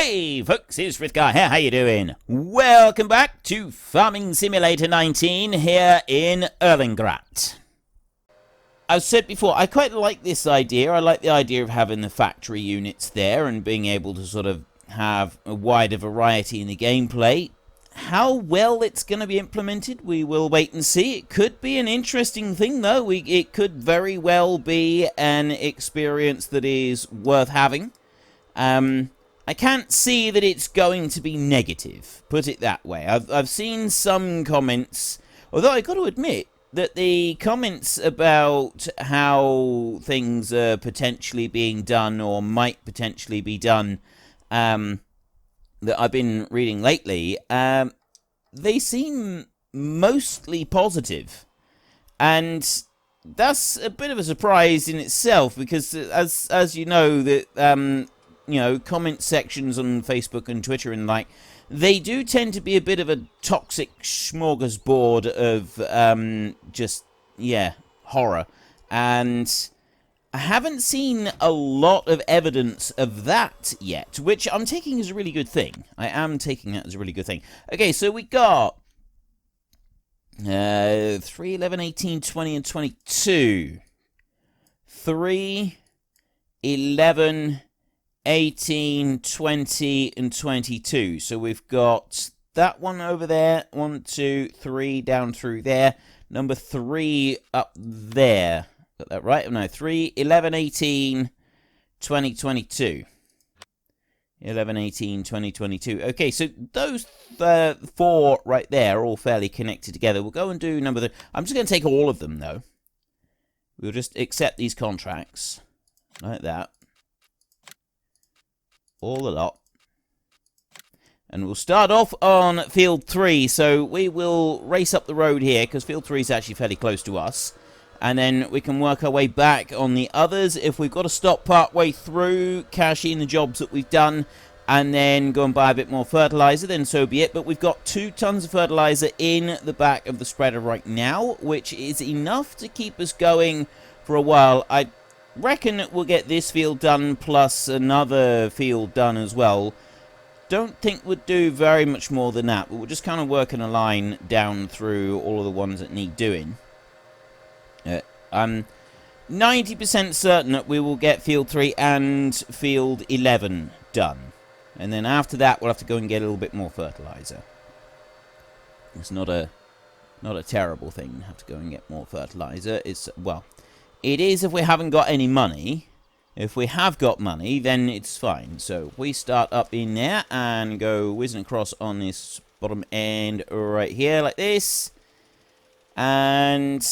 Hey folks, it's Frithgar here, how you doing? Welcome back to Farming Simulator 19 here in Erlengrat. I've said before, I quite like this idea. I like the idea of having the factory units there and being able to sort of have a wider variety in the gameplay. How well it's going to be implemented, we will wait and see. It could be an interesting thing, though. It could very well be an experience that is worth having. I can't see that it's going to be negative, put it that way. I've seen some comments, although I've got to admit that the comments about how things are potentially being done or might potentially be done that I've been reading lately, they seem mostly positive. And that's a bit of a surprise in itself, because as you know, that comment sections on Facebook and Twitter and they do tend to be a bit of a toxic smorgasbord of horror. And I haven't seen a lot of evidence of that yet, which I'm taking as a really good thing. I am taking that as a really good thing. Okay, so we got 3, 11, 18, 20, and 22. 3, 11... 18, 20, and 22. So we've got that one over there. 1, 2, 3 down through there. Number 3 up there. Got that right? No, 3, 11, 18, 20, 22. 11, 18, 20, 22. Okay, so those 4 right there are all fairly connected together. We'll go and do number 3. I'm just going to take all of them, though. We'll just accept these contracts. Like that. All a lot. And we'll start off on field 3. So we will race up the road here, because field 3 is actually fairly close to us. And then we can work our way back on the others. If we've got to stop part way through, cash in the jobs that we've done, and then go and buy a bit more fertilizer, then so be it. But we've got 2 tons of fertilizer in the back of the spreader right now, which is enough to keep us going for a while. I reckon we'll get this field done plus another field done as well. Don't think we'll do very much more than that, but we'll just kind of work in a line down through all of the ones that need doing. I'm 90% certain that we will get field 3 and field 11 done. And then after that we'll have to go and get a little bit more fertilizer. It's not a terrible thing to have to go and get more fertilizer. It's, well, it is if we haven't got any money. If we have got money, then it's fine. So we start up in there and go whizzing across on this bottom end right here like this. And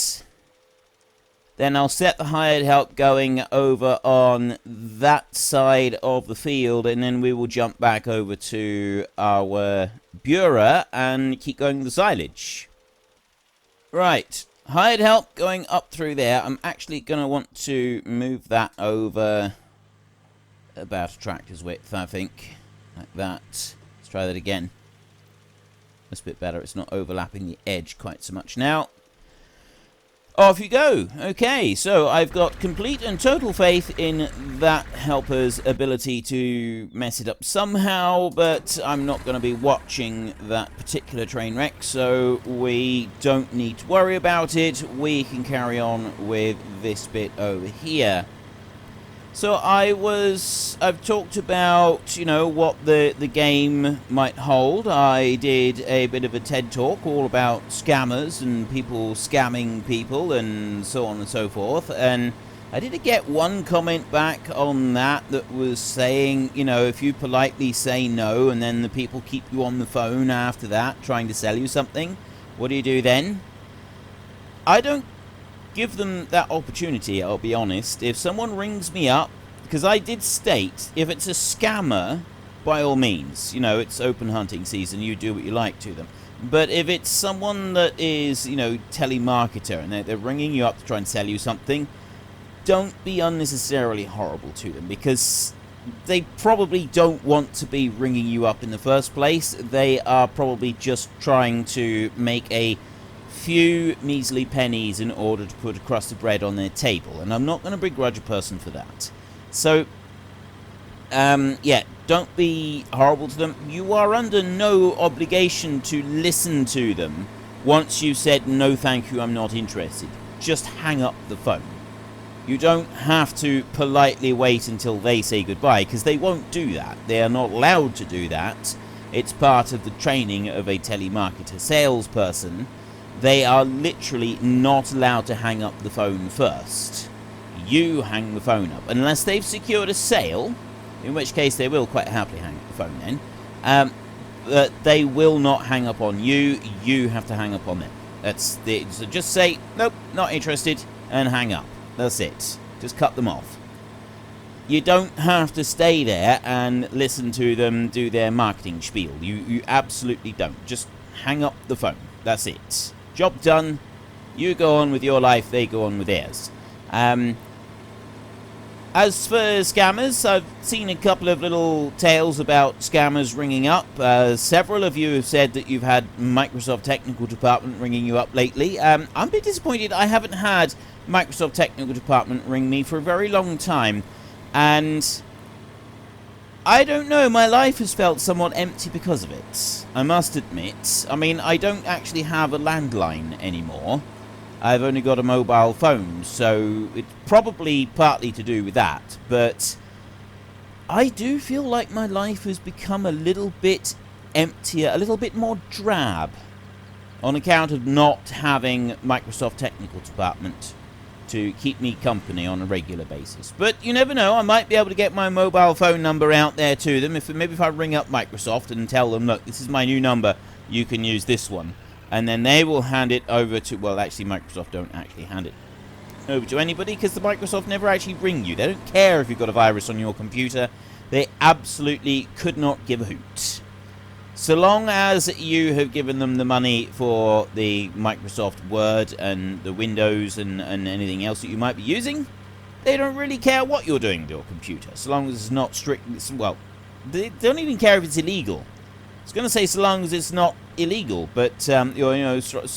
then I'll set the hired help going over on that side of the field. And then we will jump back over to our bureau and keep going with the silage. Right. Hired help going up through there. I'm actually going to want to move that over about a tractor's width, I think. Like that. Let's try that again. That's a bit better. It's not overlapping the edge quite so much now. Off you go. Okay, so I've got complete and total faith in that helper's ability to mess it up somehow, but I'm not going to be watching that particular train wreck, so we don't need to worry about it. We can carry on with this bit over here. So I've talked about, what the game might hold. I did a bit of a TED talk all about scammers and people scamming people and so on and so forth. And I did get one comment back on that was saying, if you politely say no and then the people keep you on the phone after that trying to sell you something, what do you do then? I don't give them that opportunity, I'll be honest. If someone rings me up, because I did state, if it's a scammer, by all means, it's open hunting season, you do what you like to them. But if it's someone that is, telemarketer, and they're ringing you up to try and sell you something, don't be unnecessarily horrible to them, because they probably don't want to be ringing you up in the first place. They are probably just trying to make a few measly pennies in order to put a crust of bread on their table, and I'm not going to begrudge a person for that. So, yeah, Don't be horrible to them. You are under no obligation to listen to them once you've said, no thank you, I'm not interested. Just hang up the phone. You don't have to politely wait until they say goodbye, because they won't do that. They are not allowed to do that. It's part of the training of a telemarketer salesperson. They are literally not allowed to hang up the phone first. You hang the phone up. Unless they've secured a sale, in which case they will quite happily hang up the phone then. But they will not hang up on you. You have to hang up on them. So just say, nope, not interested, and hang up. That's it. Just cut them off. You don't have to stay there and listen to them do their marketing spiel. You absolutely don't. Just hang up the phone. That's it. Job done. You go on with your life, they go on with theirs. As for scammers, I've seen a couple of little tales about scammers ringing up. Several of you have said that you've had Microsoft Technical Department ringing you up lately. I'm a bit disappointed. I haven't had Microsoft Technical Department ring me for a very long time. And I don't know, my life has felt somewhat empty because of it, I must admit. I mean, I don't actually have a landline anymore. I've only got a mobile phone, so it's probably partly to do with that. But I do feel like my life has become a little bit emptier, a little bit more drab, on account of not having Microsoft Technical Department to keep me company on a regular basis. But you never know, I might be able to get my mobile phone number out there to them. Maybe if I ring up Microsoft and tell them, look, this is my new number, you can use this one. And then they will hand it over to, well, actually Microsoft don't actually hand it over to anybody, because the Microsoft never actually ring you. They don't care if you've got a virus on your computer. They absolutely could not give a hoot. So long as you have given them the money for the Microsoft Word and the Windows and anything else that you might be using, they don't really care what you're doing with your computer, so long as it's not strictly, well, they don't even care if it's illegal. I was going to say so long as it's not illegal, but so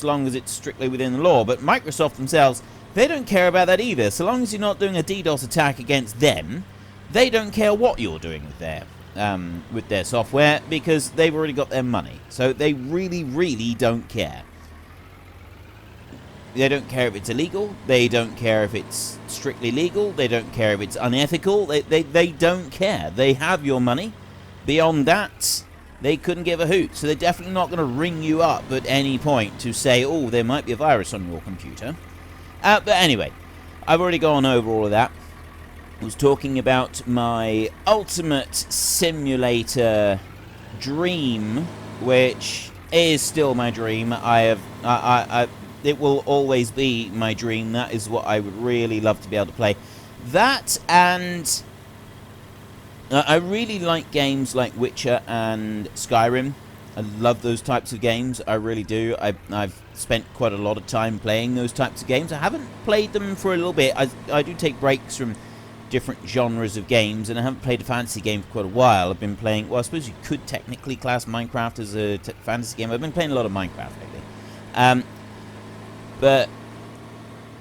long as it's strictly within the law. But Microsoft themselves, they don't care about that either. So long as you're not doing a DDoS attack against them, they don't care what you're doing with their software, because they've already got their money. So they really, really don't care. They don't care if it's illegal. They don't care if it's strictly legal. They don't care if it's unethical. They don't care. They have your money. Beyond that, they couldn't give a hoot. So they're definitely not going to ring you up at any point to say, oh, there might be a virus on your computer. But anyway, I've already gone over all of that. I was talking about my ultimate simulator dream, which is still my dream. It will always be my dream. That is what I would really love to be able to play. That, and I really like games like Witcher and Skyrim. I love those types of games. I really do. I've spent quite a lot of time playing those types of games. I haven't played them for a little bit. I do take breaks from different genres of games, and I haven't played a fantasy game for quite a while. I've been playing, well, I suppose you could technically class Minecraft as a fantasy game. I've been playing a lot of Minecraft lately. But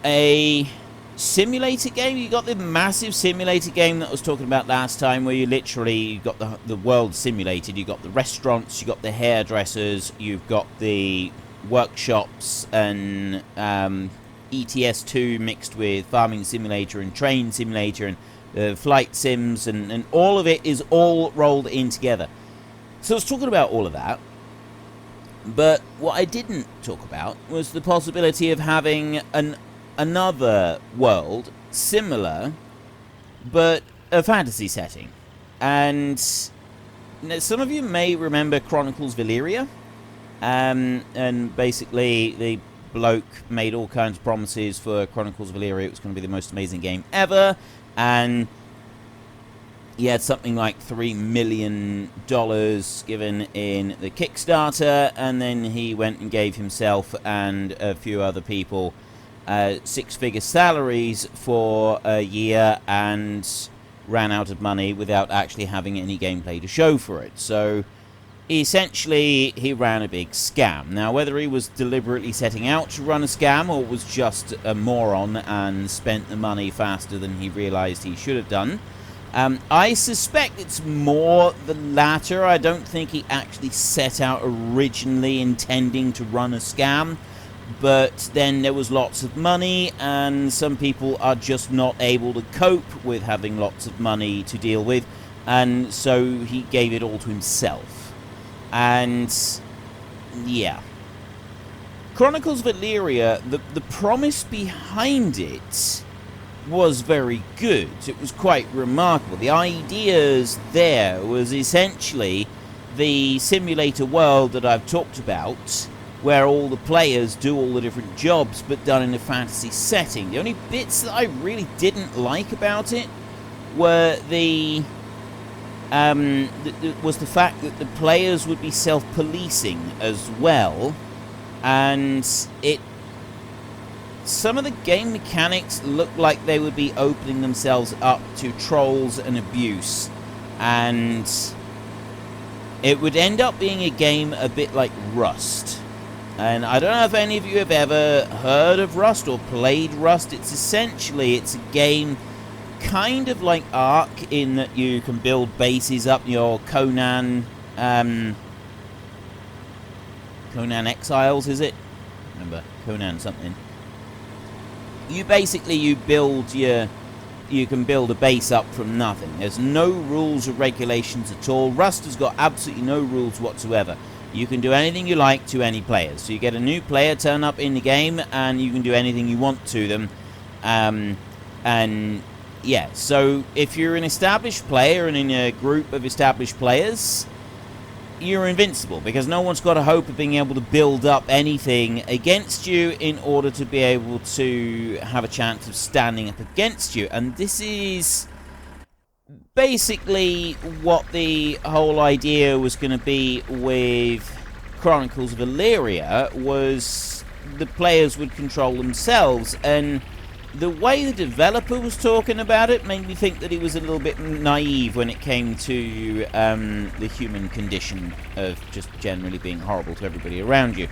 a simulator game, you got the massive simulator game that I was talking about last time, where you literally got the world simulated. You got the restaurants, you got the hairdressers, you've got the workshops, and ETS2 mixed with Farming Simulator and Train Simulator and Flight Sims, and all of it is all rolled in together. So I was talking about all of that, but what I didn't talk about was the possibility of having another world similar, but a fantasy setting. And some of you may remember Chronicles Valyria, and basically the bloke made all kinds of promises for Chronicles Valyria. It was going to be the most amazing game ever, and he had something like $3 million given in the Kickstarter, and then he went and gave himself and a few other people six-figure salaries for a year, and ran out of money without actually having any gameplay to show for it. So essentially, he ran a big scam. Now, whether he was deliberately setting out to run a scam, or was just a moron and spent the money faster than he realized he should have done, I suspect it's more the latter. I don't think he actually set out originally intending to run a scam, but then there was lots of money, and some people are just not able to cope with having lots of money to deal with, and so he gave it all to himself. And yeah, Chronicles of Illyria, the promise behind it was very good. It was quite remarkable. The ideas there was essentially the simulator world that I've talked about, where all the players do all the different jobs, but done in a fantasy setting. The only bits that I really didn't like about it were the fact that the players would be self-policing as well, and some of the game mechanics look like they would be opening themselves up to trolls and abuse, and it would end up being a game a bit like Rust. And I don't know if any of you have ever heard of Rust or played Rust. It's a game kind of like Ark, in that you can build bases up your Conan Exiles, is it? Remember, Conan something. You can build a base up from nothing. There's no rules or regulations at all. Rust has got absolutely no rules whatsoever. You can do anything you like to any players. So you get a new player turn up in the game, and you can do anything you want to them. And yeah, so if you're an established player and in a group of established players, you're invincible, because no one's got a hope of being able to build up anything against you in order to be able to have a chance of standing up against you. And this is basically what the whole idea was going to be with Chronicles of Illyria, was the players would control themselves. And the way the developer was talking about it made me think that he was a little bit naive when it came to the human condition of just generally being horrible to everybody around you.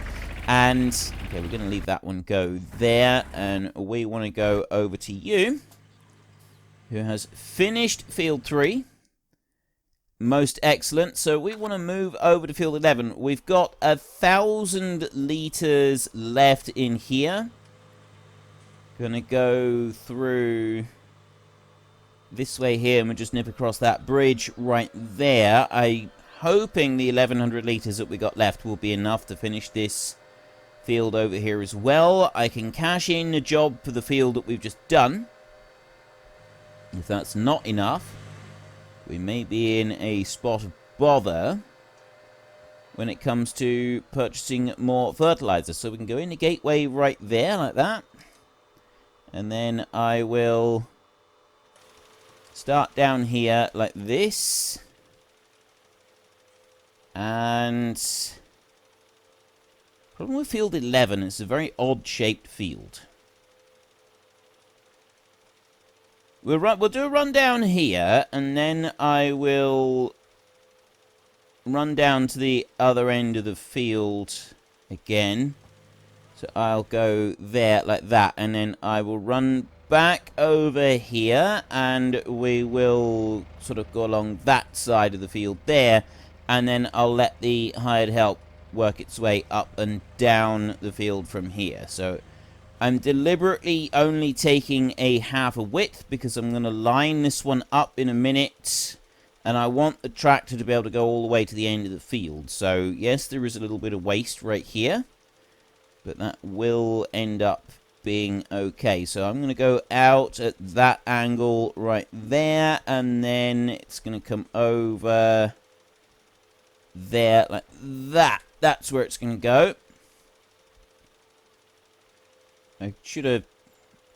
And, okay, we're going to leave that one go there, and we want to go over to you, who has finished Field 3. Most excellent. So we want to move over to Field 11. We've got 1,000 litres left in here. Gonna go through this way here, and we'll just nip across that bridge right there. I'm hoping the 1,100 litres that we got left will be enough to finish this field over here as well. I can cash in a job for the field that we've just done. If that's not enough, we may be in a spot of bother when it comes to purchasing more fertilizer. So we can go in the gateway right there, like that. And then I will start down here like this. And problem with field 11, it's a very odd-shaped field. We'll do a run down here, and then I will run down to the other end of the field again. So I'll go there like that, and then I will run back over here, and we will sort of go along that side of the field there, and then I'll let the hired help work its way up and down the field from here. So I'm deliberately only taking a half a width, because I'm going to line this one up in a minute, and I want the tractor to be able to go all the way to the end of the field. So yes, there is a little bit of waste right here, but that will end up being okay. So I'm going to go out at that angle right there, and then it's going to come over there like that. That's where it's going to go. I should have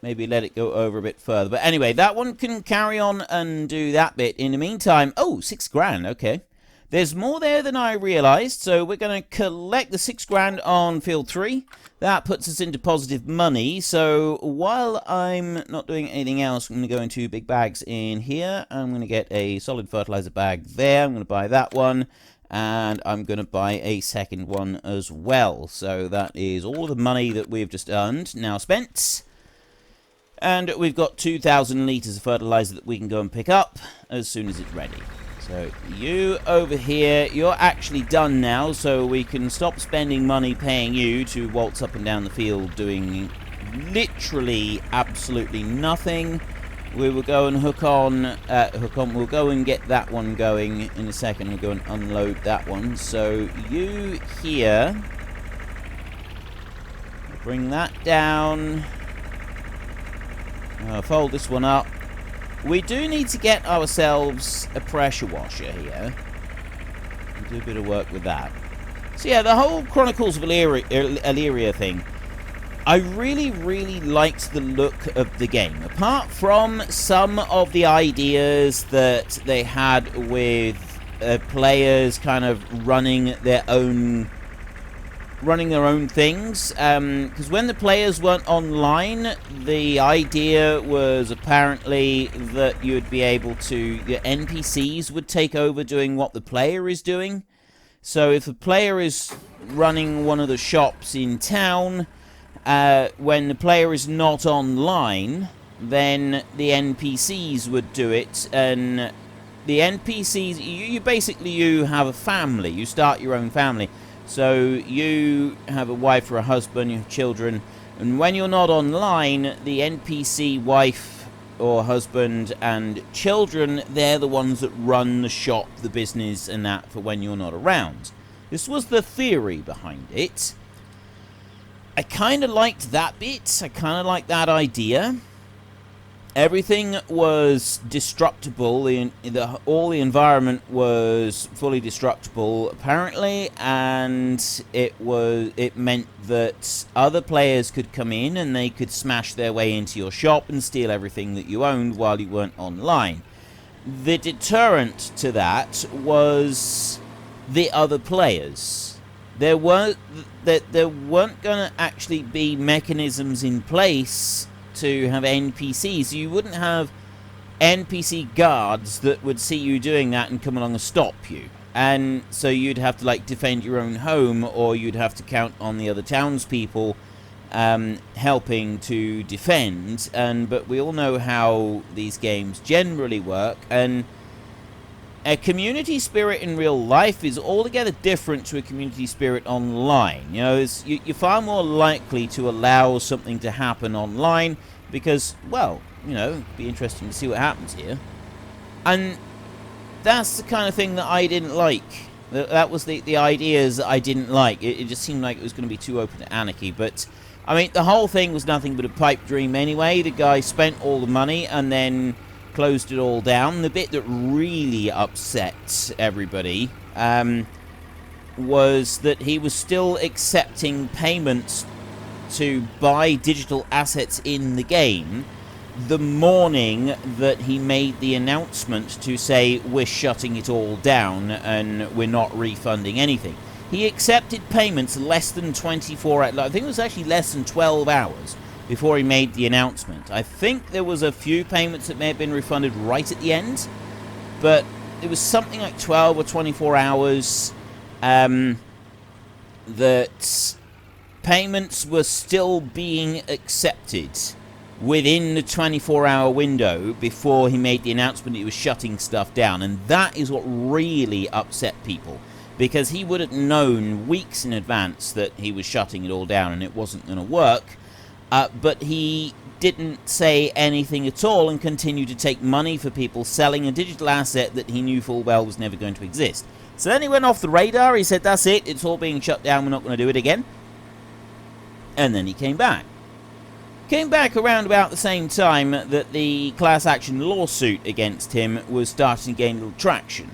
maybe let it go over a bit further. But anyway, that one can carry on and do that bit. In the meantime, oh, 6 grand, okay. There's more there than I realized, so we're going to collect the 6 grand on field 3. That puts us into positive money, so while I'm not doing anything else, I'm going to go into big bags in here. I'm going to get a solid fertilizer bag there. I'm going to buy that one, and I'm going to buy a second one as well. So that is all of the money that we've just earned now spent. And we've got 2,000 litres of fertilizer that we can go and pick up as soon as it's ready. So you over here, you're actually done now, so we can stop spending money paying you to waltz up and down the field doing literally absolutely nothing. We will go and hook on, we'll go and get that one going in a second. We'll go and unload that one. So you here, bring that down. Fold this one up. We do need to get ourselves a pressure washer here. We'll do a bit of work with that. So yeah, the whole Chronicles of Illyria thing, I really, really liked the look of the game. Apart from some of the ideas that they had with players kind of running their own things, because when the players weren't online, the idea was apparently that you'd be able to, the NPCs would take over doing what the player is doing. So if the player is running one of the shops in town, when the player is not online, then the NPCs would do it. And the NPCs, you have a family, you start your own family. So you have a wife or a husband, you have children, and when you're not online, the NPC wife or husband and children, they're the ones that run the shop, the business, and that for when you're not around. This was the theory behind it. I kind of liked that bit. I kind of liked that idea. Everything was destructible. All the environment was fully destructible, apparently, and it meant that other players could come in and they could smash their way into your shop and steal everything that you owned while you weren't online. The deterrent to that was the other players. There weren't going to actually be mechanisms in place to have NPCs. You wouldn't have NPC guards that would see you doing that and come along and stop you. And so you'd have to like defend your own home, or you'd have to count on the other townspeople helping to defend. But we all know how these games generally work, and a community spirit in real life is altogether different to a community spirit online. You know, you're far more likely to allow something to happen online because, well, you know, it'd be interesting to see what happens here. And that's the kind of thing that I didn't like. That was the ideas that I didn't like. It just seemed like it was going to be too open to anarchy. But, I mean, the whole thing was nothing but a pipe dream anyway. The guy spent all the money and then closed it all down. The bit that really upset everybody was that he was still accepting payments to buy digital assets in the game the morning that he made the announcement to say we're shutting it all down and we're not refunding anything. He accepted payments less than 24 hours. I think it was actually less than 12 hours before he made the announcement. I think there was a few payments that may have been refunded right at the end, but it was something like 12 or 24 hours that payments were still being accepted within the 24-hour window before he made the announcement he was shutting stuff down. And that is what really upset people, because he would have known weeks in advance that he was shutting it all down and it wasn't going to work. But he didn't say anything at all and continued to take money for people selling a digital asset that he knew full well was never going to exist. So then he went off the radar. He said, that's it. It's all being shut down. We're not going to do it again. And then he came back. Came back around about the same time that the class action lawsuit against him was starting to gain a little traction.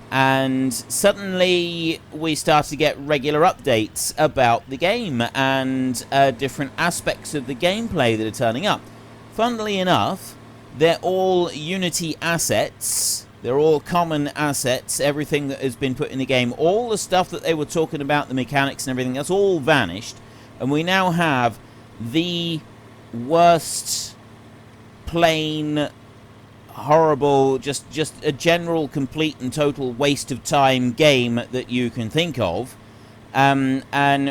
And suddenly we started to get regular updates about the game and different aspects of the gameplay that are turning up. Funnily enough, they're all Unity assets. They're all common assets. Everything that has been put in the game, all the stuff that they were talking about, the mechanics and everything, that's all vanished. And we now have the worst, plain, horrible, just a general, complete and total waste of time game that you can think of. And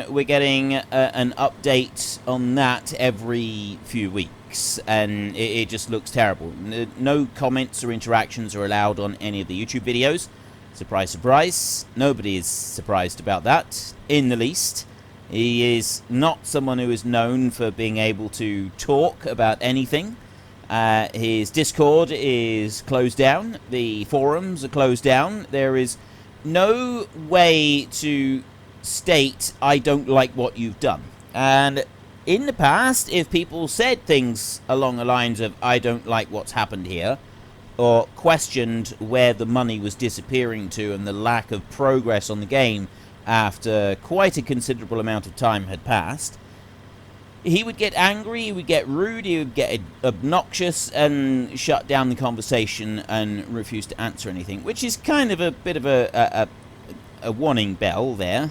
we're getting an update on that every few weeks. graphics, and it just looks terrible. No comments or interactions are allowed on any of the YouTube videos. Surprise, surprise. Nobody is surprised about that, in the least. He is not someone who is known for being able to talk about anything. His Discord is closed down. The forums are closed down. There is no way to state, I don't like what you've done. And in the past, if people said things along the lines of, I don't like what's happened here, or questioned where the money was disappearing to and the lack of progress on the game after quite a considerable amount of time had passed, he would get angry, he would get rude, he would get obnoxious and shut down the conversation and refuse to answer anything, which is kind of a bit of a warning bell there.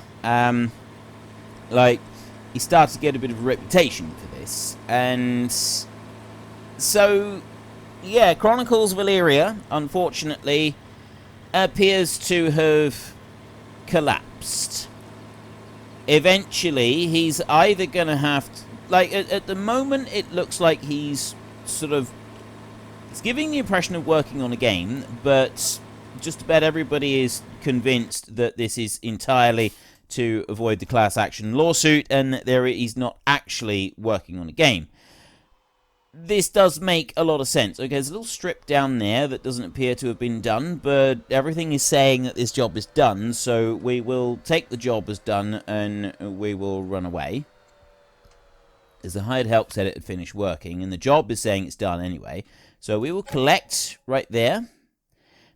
Like, he starts to get a bit of a reputation for this. And so, yeah, Chronicles of Illyria, unfortunately, appears to have collapsed. Eventually, he's either going to have to... Like, at the moment, it looks like he's sort of... It's giving the impression of working on a game, but just about everybody is convinced that this is entirely to avoid the class action lawsuit, and he's not actually working on a game. This does make a lot of sense. Okay, there's a little strip down there that doesn't appear to have been done, but everything is saying that this job is done, so we will take the job as done, and we will run away. As the hired help said it had finished working, and the job is saying it's done anyway. So we will collect right there.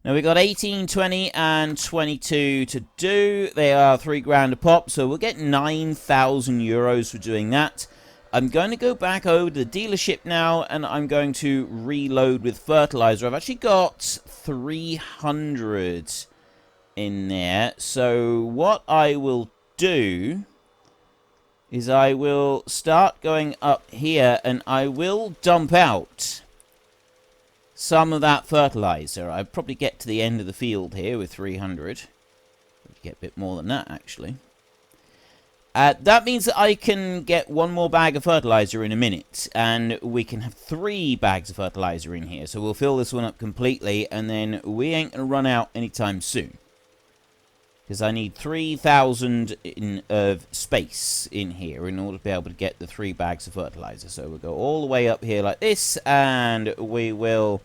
Now we've got 18, 20, and 22 to do. They are £3 a pop, so we'll get 9,000 euros for doing that. I'm going to go back over to the dealership now, and I'm going to reload with fertilizer. I've actually got 300 in there. So what I will do is I will start going up here, and I will dump out some of that fertilizer. I'll probably get to the end of the field here with 300. Get a bit more than that, actually. That means that I can get one more bag of fertilizer in a minute, and we can have 3 bags of fertilizer in here. So we'll fill this one up completely, and then we ain't going to run out anytime soon. Because I need 3,000 of space in here in order to be able to get the 3 bags of fertilizer. So we'll go all the way up here like this, and we will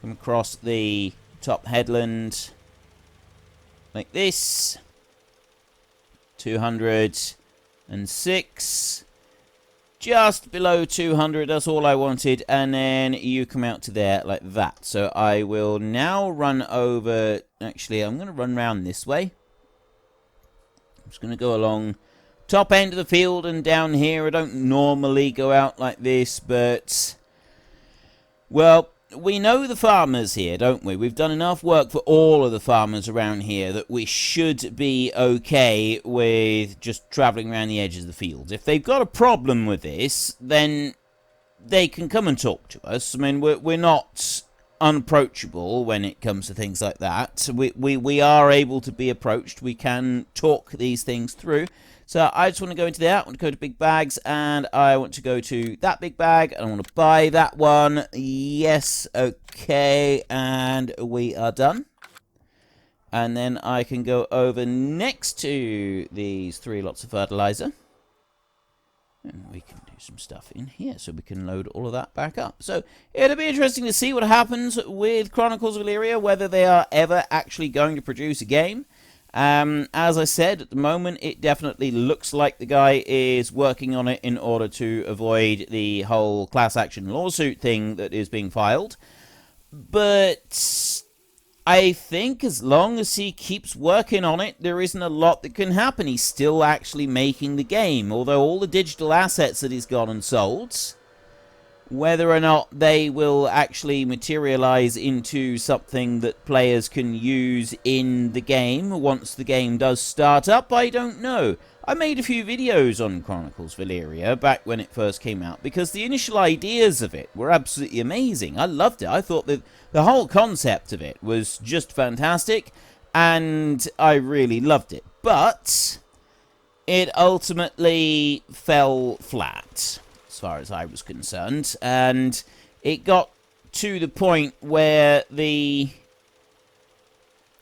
come across the top headland like this. 206. Just below 200, that's all I wanted. And then you come out to there like that. So I will now run over... Actually, I'm going to run around this way. I'm just going to go along top end of the field and down here. I don't normally go out like this, but... Well, we know the farmers here, don't we? We've done enough work for all of the farmers around here that we should be okay with just travelling around the edges of the fields. If they've got a problem with this, then they can come and talk to us. I mean, we're not unapproachable when it comes to things like that. We are able to be approached. We can talk these things through. So I just want to go into there. I want to go to big bags, and I want to go to that big bag, and I want to buy that one. Yes, okay, and we are done. And then I can go over next to these 3 lots of fertilizer. And we can do some stuff in here, so we can load all of that back up. So it'll be interesting to see what happens with Chronicles of Illyria, whether they are ever actually going to produce a game. As I said, at the moment, it definitely looks like the guy is working on it in order to avoid the whole class action lawsuit thing that is being filed. But I think as long as he keeps working on it, there isn't a lot that can happen. He's still actually making the game, although all the digital assets that he's got and sold, whether or not they will actually materialize into something that players can use in the game once the game does start up, I don't know. I made a few videos on Chronicles of Illyria back when it first came out, because the initial ideas of it were absolutely amazing. I loved it. I thought that the whole concept of it was just fantastic, and I really loved it. But it ultimately fell flat. as far as I was concerned. And it got to the point where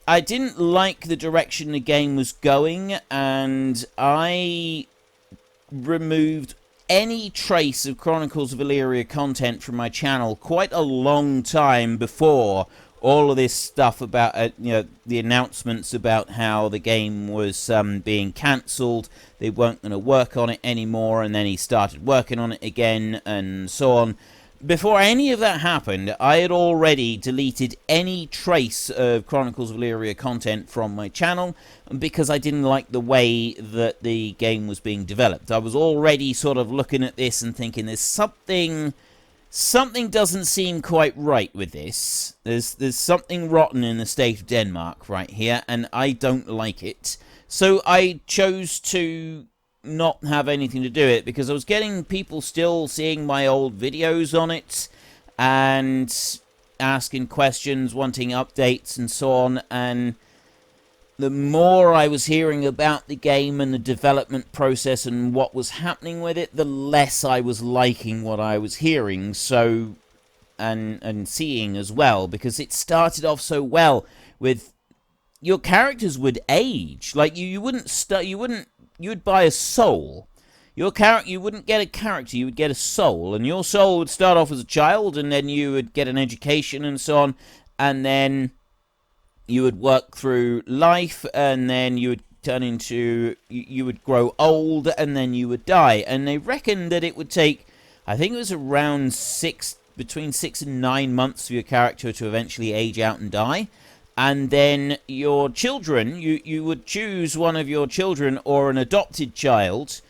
I didn't like the direction the game was going, and I removed any trace of Chronicles of Elyria content from my channel quite a long time before all of this stuff about the announcements about how the game was being cancelled. They weren't going to work on it anymore, and then he started working on it again, and so on. Before any of that happened, I had already deleted any trace of Chronicles of Elyria content from my channel because I didn't like the way that the game was being developed. I was already sort of looking at this and thinking there's something doesn't seem quite right with this. There's something rotten in the state of Denmark right here, and I don't like it. So I chose to not have anything to do it because I was getting people still seeing my old videos on it and asking questions, wanting updates and so on, and the more I was hearing about the game and the development process and what was happening with it, the less I was liking what I was hearing, so and seeing as well, because it started off so well with your characters would age. Like you would buy a soul. You wouldn't get a character, you would get a soul, and your soul would start off as a child, and then you would get an education and so on, and then you would work through life, and then you would turn into, you would grow old, and then you would die. And they reckoned that it would take, I think it was around between 6 and 9 months for your character to eventually age out and die. And then your children, you would choose one of your children or an adopted child,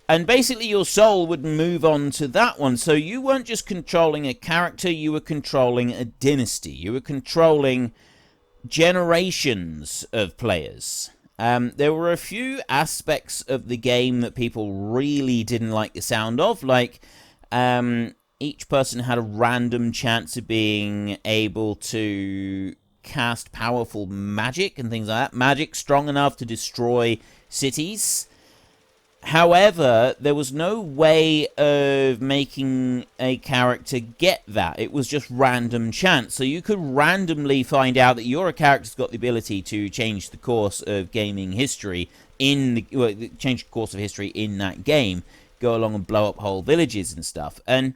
and basically your soul would move on to that one. So you weren't just controlling a character, you were controlling a dynasty. You were controlling generations of players. There were a few aspects of the game that people really didn't like the sound of, like each person had a random chance of being able to cast powerful magic and things like that. Magic strong enough to destroy cities. However, there was no way of making a character get that. It was just random chance. So you could randomly find out that your character's got the ability to change the course of gaming history change the course of history in that game. Go along and blow up whole villages and stuff. And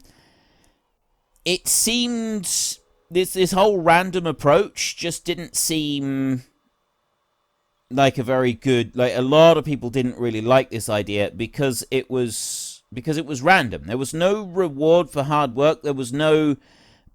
it seemed this whole random approach just didn't seem like a very good, like a lot of people didn't really like this idea because it was random. There was no reward for hard work. There was no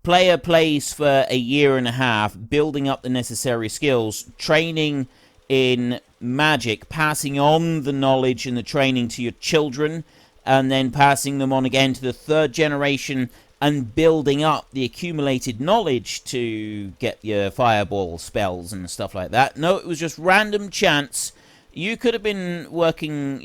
player plays for a year and a half, building up the necessary skills, training in magic, passing on the knowledge and the training to your children, and then passing them on again to the third generation, and building up the accumulated knowledge to get your fireball spells and stuff like that. No, it was just random chance. You could have been working,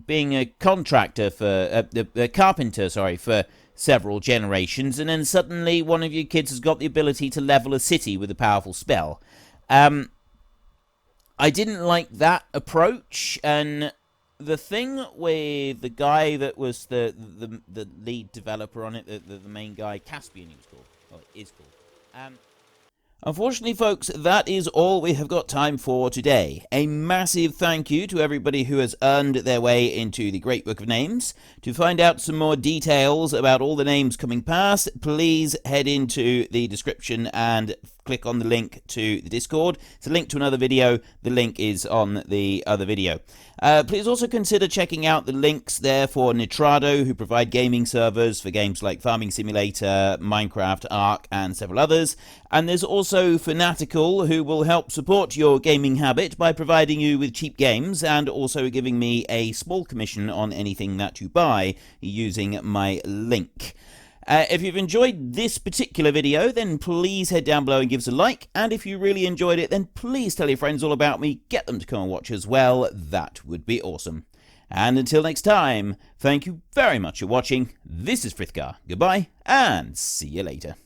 being a contractor for a carpenter, for several generations, and then suddenly one of your kids has got the ability to level a city with a powerful spell. I didn't like that approach, and the thing with the guy that was the lead developer on it, the main guy, Caspian he was called, or is called. Unfortunately, folks, that is all we have got time for today. A massive thank you to everybody who has earned their way into the Great Book of Names. To find out some more details about all the names coming past, please head into the description and click on the link to the Discord. It's a link to another video. The link is on the other video. Please also consider checking out the links there for Nitrado, who provide gaming servers for games like Farming Simulator, Minecraft, Ark, and several others. And there's also Fanatical, who will help support your gaming habit by providing you with cheap games and also giving me a small commission on anything that you buy using my link. If you've enjoyed this particular video, then please head down below and give us a like. And if you really enjoyed it, then please tell your friends all about me. Get them to come and watch as well. That would be awesome. And until next time, thank you very much for watching. This is Frithgar. Goodbye, and see you later.